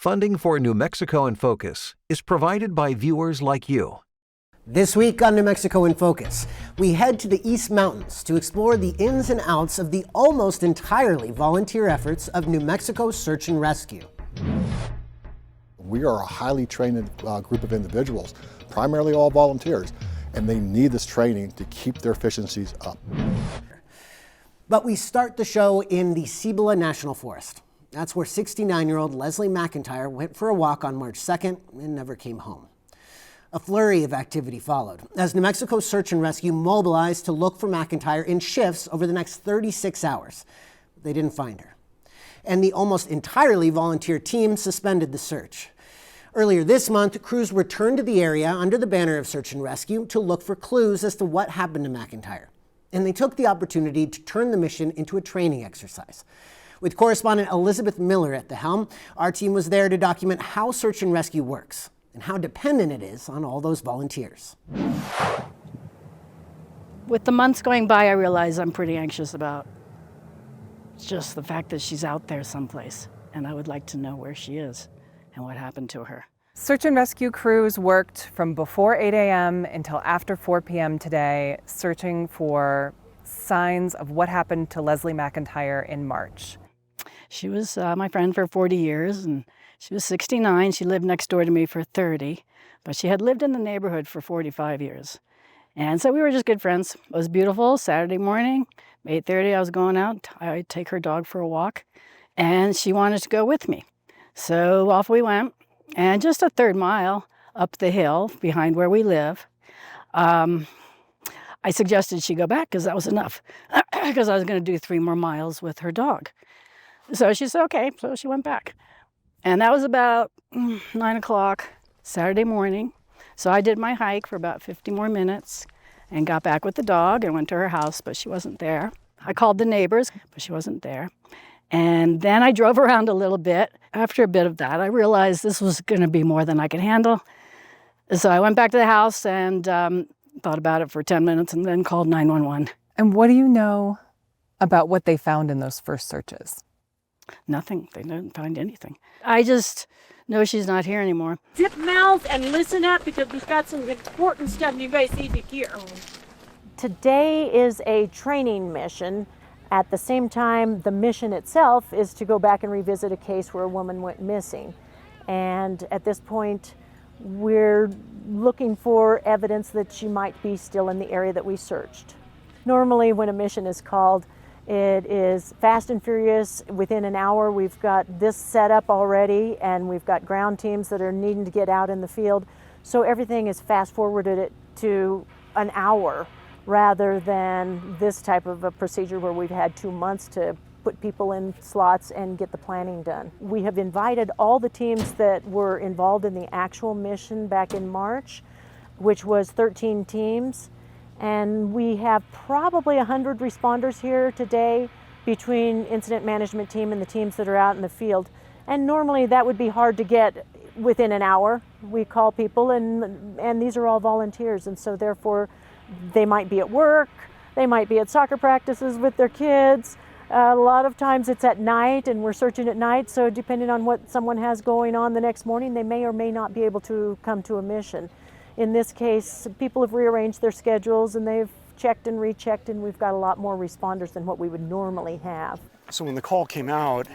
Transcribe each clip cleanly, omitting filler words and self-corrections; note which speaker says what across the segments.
Speaker 1: Funding for New Mexico in Focus is provided by viewers like you.
Speaker 2: This week on New Mexico in Focus, we head to the East Mountains to explore the ins and outs of the almost entirely volunteer efforts of New Mexico Search and Rescue.
Speaker 3: We are a highly trained group of individuals, primarily all volunteers, and they need this training to keep their efficiencies up.
Speaker 2: But we start the show in the Cibola National Forest. That's where 69-year-old Leslie McIntyre went for a walk on March 2nd and never came home. A flurry of activity followed as New Mexico Search and Rescue mobilized to look for McIntyre in shifts over the next 36 hours. They didn't find her. And the almost entirely volunteer team suspended the search. Earlier this month, crews returned to the area under the banner of Search and Rescue to look for clues as to what happened to McIntyre. And they took the opportunity to turn the mission into a training exercise. With correspondent Elizabeth Miller at the helm, our team was there to document how search and rescue works and how dependent it is on all those volunteers.
Speaker 4: With the months going by, I realize I'm pretty anxious about just the fact that she's out there someplace, and I would like to know where she is and what happened to her.
Speaker 5: Search and rescue crews worked from before 8 a.m. until after 4 p.m. today, searching for signs of what happened to Leslie McIntyre in March.
Speaker 4: She was my friend for 40 years, and she was 69. She lived next door to me for 30, but she had lived in the neighborhood for 45 years. And so we were just good friends. It was beautiful. Saturday morning, 8:30, I was going out. I'd take her dog for a walk, and she wanted to go with me. So off we went, and just a third mile up the hill behind where we live, I suggested she go back because that was enough, because I was going to do 3 more miles with her dog. So she said, okay, so she went back. And that was about 9 o'clock Saturday morning. So I did my hike for about 50 more minutes and got back with the dog and went to her house, but she wasn't there. I called the neighbors, but she wasn't there. And then I drove around a little bit. After a bit of that, I realized this was going to be more than I could handle. So I went back to the house and thought about it for 10 minutes and then called 911.
Speaker 5: And what do you know about what they found in those first searches?
Speaker 4: Nothing. They didn't find anything. I just know she's not here anymore.
Speaker 6: Zip mouth and listen up because we've got some important stuff you guys need to hear. Today is a training mission. At the same time, the mission itself is to go back and revisit a case where a woman went missing. And at this point, we're looking for evidence that she might be still in the area that we searched. Normally, when a mission is called, it is fast and furious. Within an hour, we've got this set up already, and we've got ground teams that are needing to get out in the field. So everything is fast forwarded to an hour rather than this type of a procedure where we've had 2 months to put people in slots and get the planning done. We have invited all the teams that were involved in the actual mission back in March, which was 13 teams. And we have probably 100 responders here today between incident management team and the teams that are out in the field. And normally that would be hard to get within an hour. We call people and these are all volunteers. And so therefore they might be at work, they might be at soccer practices with their kids. A lot of times it's at night and we're searching at night. So depending on what someone has going on the next morning, they may or may not be able to come to a mission. In this case, people have rearranged their schedules and they've checked and rechecked, and we've got a lot more responders than what we would normally have.
Speaker 7: So when the call came out,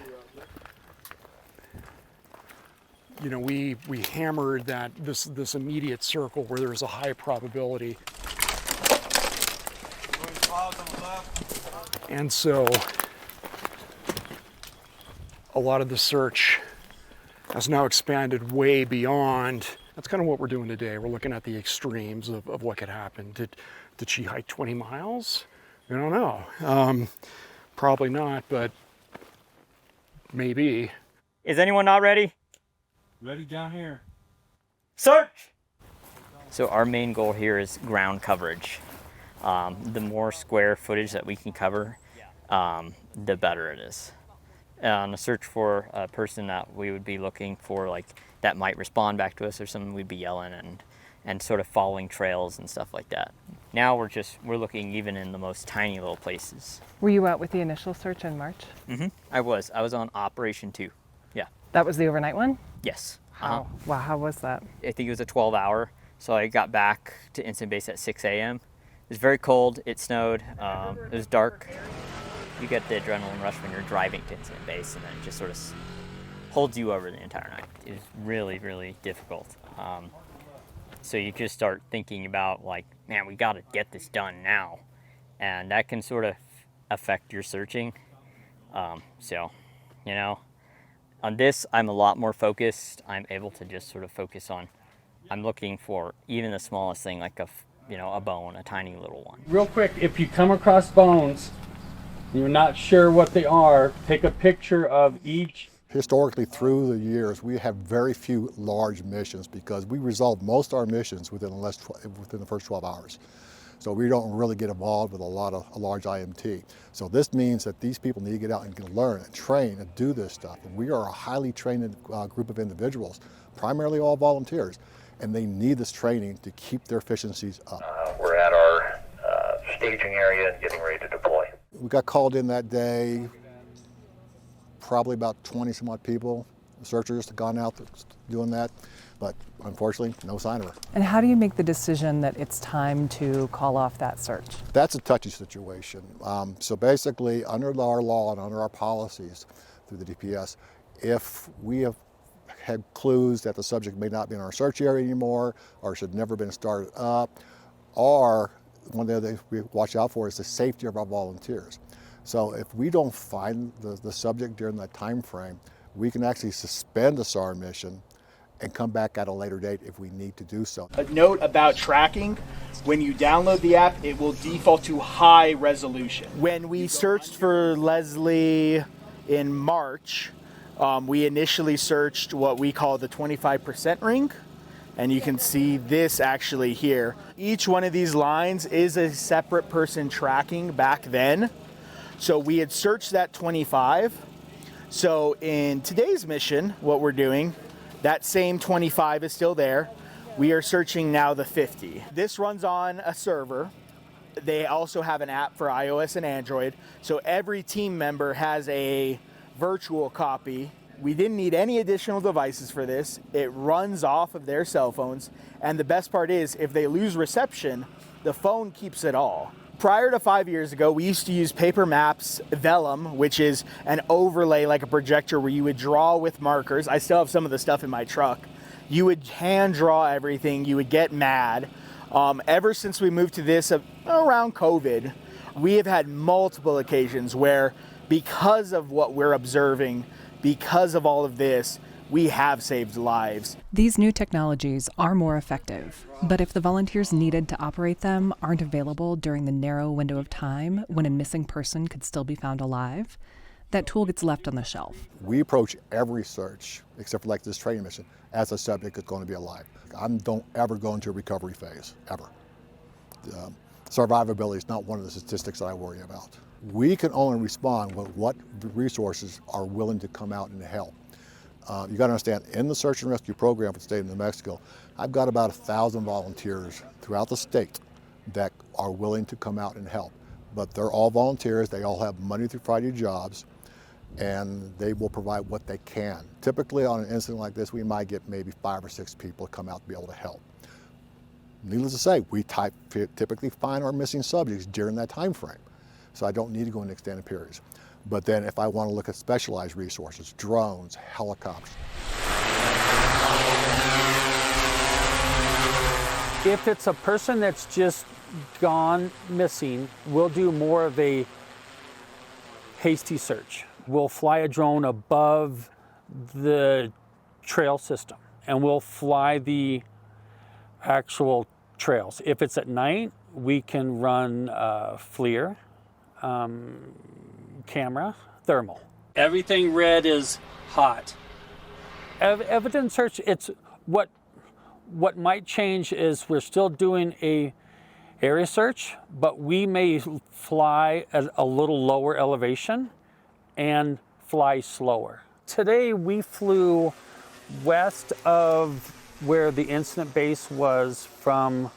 Speaker 7: you know, we hammered that this immediate circle where there's a high probability. And so a lot of the search has now expanded way beyond. That's kind of what we're doing today. We're looking at the extremes of what could happen. Did she hike 20 miles? I don't know. Probably not, but maybe.
Speaker 8: Is anyone not ready?
Speaker 9: Ready down here.
Speaker 8: Search! So our main goal here is ground coverage. The more square footage that we can cover, the better it is. On a search for a person that we would be looking for, like that might respond back to us or something, we'd be yelling and sort of following trails and stuff like that. Now we're looking even in the most tiny little places.
Speaker 5: Were you out with the initial search in March?
Speaker 8: I was on Operation 2. Yeah.
Speaker 5: That was the overnight one?
Speaker 8: Yes.
Speaker 5: Wow, how was that?
Speaker 8: I think it was a 12-hour. So I got back to incident base at 6 a.m. It was very cold. It snowed. It was dark. You get the adrenaline rush when you're driving to incident base, and then it just sort of holds you over the entire night. It was really, really difficult. So you just start thinking about, like, man, we got to get this done now. And that can sort of affect your searching. So, you know, on this, I'm a lot more focused. I'm able to just sort of focus on, I'm looking for even the smallest thing, like a bone, a tiny little one.
Speaker 9: Real quick, if you come across bones, you're not sure what they are, take a picture of each.
Speaker 3: Historically, through the years, we have very few large missions because we resolve most of our missions within the first 12 hours. So we don't really get involved with a large IMT. So this means that these people need to get out and learn and train and do this stuff. And we are a highly trained group of individuals, primarily all volunteers, and they need this training to keep their efficiencies up.
Speaker 10: We're at our staging area and getting ready to deploy.
Speaker 3: We got called in that day, probably about 20 some odd people. The searchers have gone out doing that, but unfortunately, no sign of her.
Speaker 5: And how do you make the decision that it's time to call off that search?
Speaker 3: That's a touchy situation. So basically, under our law and under our policies through the DPS, if we have had clues that the subject may not be in our search area anymore or should never been started up, or one of the other things we watch out for is the safety of our volunteers. So if we don't find the subject during that time frame, we can actually suspend the SAR mission and come back at a later date if we need to do so.
Speaker 11: A note about tracking, when you download the app, it will default to high resolution. When we searched for Leslie in March, we initially searched what we call the 25% ring. And you can see this actually here. Each one of these lines is a separate person tracking back then. So we had searched that 25. So in today's mission, what we're doing, that same 25 is still there. We are searching now the 50. This runs on a server. They also have an app for iOS and Android. So every team member has a virtual copy. We didn't need any additional devices for this. It runs off of their cell phones. And the best part is, if they lose reception, the phone keeps it all. Prior to 5 years ago, we used to use paper maps, vellum, which is an overlay like a projector where you would draw with markers. I still have some of the stuff in my truck. You would hand draw everything. You would get mad. Ever since we moved to this around COVID, we have had multiple occasions where, because of what we're observing, because of all of this, we have saved lives.
Speaker 5: These new technologies are more effective, but if the volunteers needed to operate them aren't available during the narrow window of time when a missing person could still be found alive, that tool gets left on the shelf.
Speaker 3: We approach every search, except for like this training mission, as a subject is going to be alive. I don't ever go into a recovery phase, ever. Survivability is not one of the statistics that I worry about. We can only respond with what resources are willing to come out and help. You got to understand, in the search and rescue program for the state of New Mexico, I've got about 1,000 volunteers throughout the state that are willing to come out and help. But they're all volunteers, they all have Monday through Friday jobs, and they will provide what they can. Typically on an incident like this, we might get maybe 5 or 6 people to come out to be able to help. Needless to say, we typically find our missing subjects during that time frame. So I don't need to go into extended periods. But then if I want to look at specialized resources, drones, helicopters.
Speaker 12: If it's a person that's just gone missing, we'll do more of a hasty search. We'll fly a drone above the trail system and we'll fly the actual trails. If it's at night, we can run FLIR, camera, thermal. Everything red is hot. Evidence search, it's what might change is we're still doing a area search, but we may fly at a little lower elevation and fly slower. Today we flew west of where the incident base was from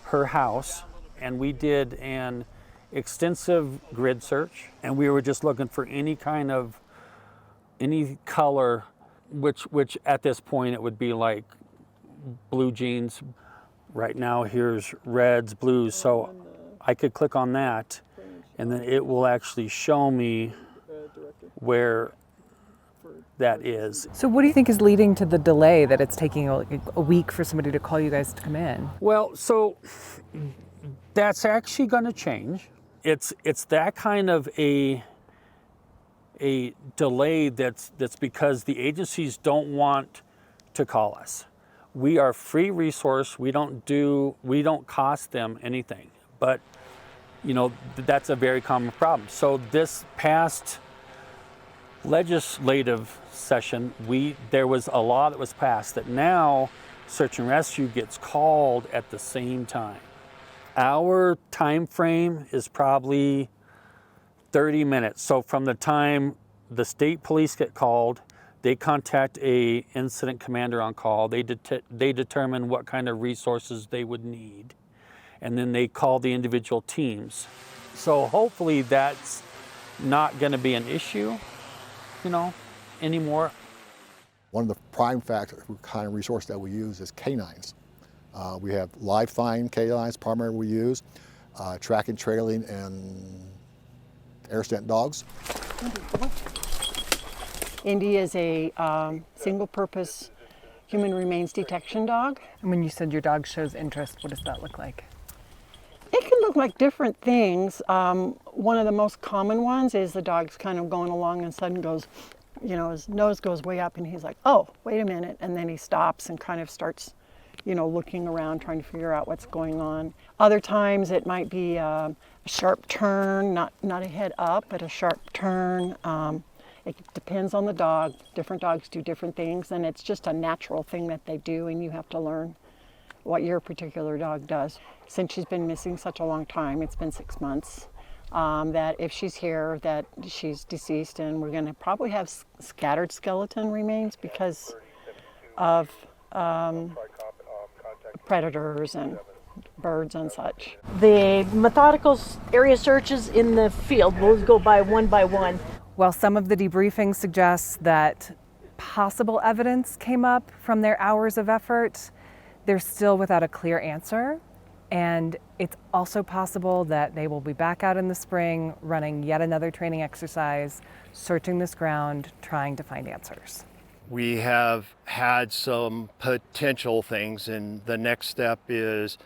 Speaker 12: her house, and we did an extensive grid search, and we were just looking for any color which at this point it would be like blue jeans. Right now here's reds, blues, so I could click on that and then it will actually show me where that is.
Speaker 5: So what do you think is leading to the delay that it's taking a week for somebody to call you guys to come in?
Speaker 12: Well, so that's actually going to change. It's that kind of a delay that's because the agencies don't want to call us. We are free resource. We don't cost them anything. But you know, that's a very common problem. So this past legislative session, there was a law that was passed that now search and rescue gets called at the same time. Our time frame is probably 30 minutes. So from the time the state police get called, they contact a incident commander on call. They determine what kind of resources they would need, and then they call the individual teams. So hopefully that's not going to be an issue, you know, anymore.
Speaker 3: One of the prime factors, kind of resource that we use is canines. We have live fine canines, primarily we use, tracking, trailing, and air scent dogs.
Speaker 13: Indy is a single-purpose human remains detection dog.
Speaker 5: And when you said your dog shows interest, what does that look like?
Speaker 13: It can look like different things. One of the most common ones is the dog's kind of going along and suddenly goes, you know, his nose goes way up and he's like, oh, wait a minute. And then he stops and kind of starts, you know, looking around, trying to figure out what's going on. Other times it might be a sharp turn, not a head up, but a sharp turn. It depends on the dog. Different dogs do different things, and it's just a natural thing that they do, and you have to learn what your particular dog does. Since she's been missing such a long time, it's been 6 months, that if she's here, that she's deceased, and we're going to probably have scattered skeleton remains because of predators and birds and such.
Speaker 6: The methodical area searches in the field will go by one.
Speaker 5: While some of the debriefing suggests that possible evidence came up from their hours of effort, they're still without a clear answer. And it's also possible that they will be back out in the spring running yet another training exercise, searching this ground, trying to find answers.
Speaker 14: We have had some potential things, and the next step is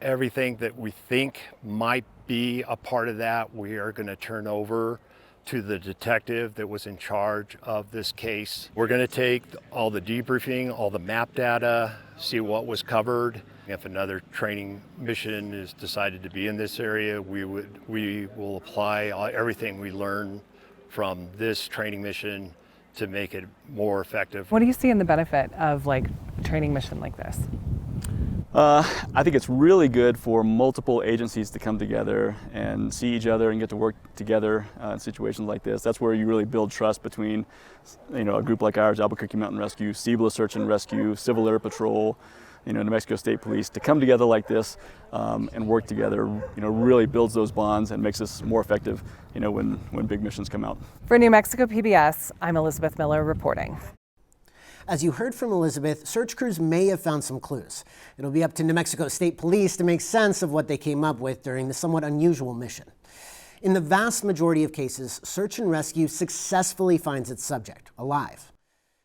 Speaker 14: everything that we think might be a part of that, we are going to turn over to the detective that was in charge of this case. We're going to take all the debriefing, all the map data, see what was covered. If another training mission is decided to be in this area, we will apply everything we learn from this training mission to make it more effective.
Speaker 5: What do you see in the benefit of like a training mission like this?
Speaker 15: I think it's really good for multiple agencies to come together and see each other and get to work together in situations like this. That's where you really build trust between, you know, a group like ours, Albuquerque Mountain Rescue, Cibola Search and Rescue, Civil Air Patrol, you know, New Mexico State Police, to come together like this and work together, you know, really builds those bonds and makes us more effective, you know, when big missions come out.
Speaker 5: For New Mexico PBS, I'm Elizabeth Miller reporting.
Speaker 2: As you heard from Elizabeth, search crews may have found some clues. It'll be up to New Mexico State Police to make sense of what they came up with during the somewhat unusual mission. In the vast majority of cases, search and rescue successfully finds its subject alive.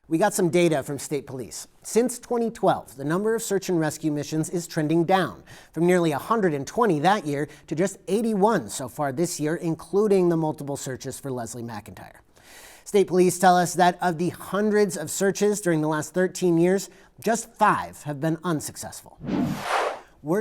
Speaker 2: We got some data from state police. Since 2012, the number of search and rescue missions is trending down from nearly 120 that year to just 81 so far this year, including the multiple searches for Leslie McIntyre. State police tell us that of the hundreds of searches during the last 13 years, just 5 have been unsuccessful.